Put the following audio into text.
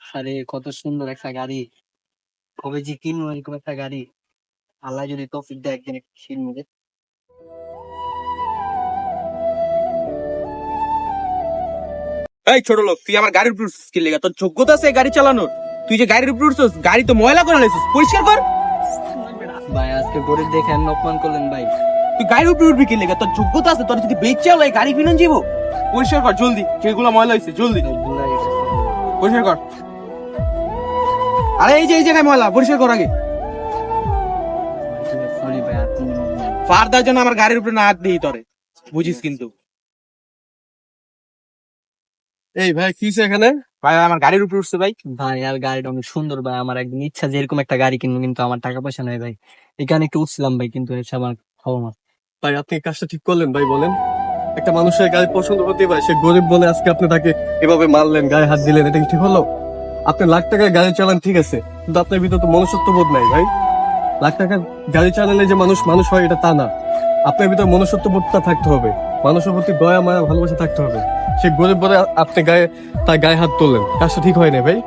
আরে কত সুন্দর একটা গাড়ি, কবে যে কিনবো এরকম একটা গাড়ি। আল্লাহ যদি তৌফিক দেয় একদিন একটা কিনবো রে। এই ছোট লোক, তুই আমার গাড়ির উপর উঠছিস কি লেগা? তোর যোগ্যতা আছে এই গাড়ি চালানোর? তুই যে গাড়ির উপর উঠছিস, গাড়ি তো ময়লা করে লাইছিস, পরিষ্কার কর। ভাই আজকে গরিব দেখে আপনি অপমান করলেন ভাই। তুই গাড়ির উপর উঠবি কি লেগা? তোর যোগ্যতা আছে? তোর যদি বেচাও এই গাড়ি ফিরন যাবো। পরিষ্কার কর জলদি, যেগুলো ময়লা হয়েছে জলদি ভাই, ভুল হয়ে গেছে। পরিষ্কার কর। আরে এই জায়গায় ময়লা, পরিষ্কার কর আগে। সরি ভাই, আর কোনো মনে নেই। ফারদার জন্য আমার গাড়ির উপরে না হাত দিই তোরে, বুঝিস কিন্তু। এই ভাই কিছে এখানে? ভাই আমার গাড়ির উপরে উঠছে ভাই। ভাই আর গাড়িটা অনেক সুন্দর ভাই, আমার একদিন ইচ্ছা যে এরকম একটা গাড়ি কিনবো, কিন্তু আমার টাকা পয়সা নাই ভাই। এখানে একটু উঠছিলাম ভাই, কিন্তু এসে আমার খবর না। ভাই আপনি এই কাজটা ঠিক করলেন ভাই, বলেন? একটা মানুষের গাড়ি পছন্দ হতে পারে, সে গরিব বলে আজকে আপনি তাকে এভাবে মারলেন, গায়ে হাত দিলেন, এটা কি ঠিক হলো? আপনি লাখ টাকার গাড়ি চালান ঠিক আছে, কিন্তু আপনার ভিতরে তো মনুষ্যত্ব বোধ নাই ভাই। লাখ টাকার গাড়ি চালালে যে মানুষ মানুষ হয় এটা তা না। আপনার ভিতরে মনুষ্যত্ব বোধটা থাকতে হবে, মানুষের প্রতি দয়া মায়া ভালোবাসা থাকতে হবে। সে গরিব বলে আপনি তার গায়ে হাত তুললেন, কাজটা ঠিক হয় না ভাই।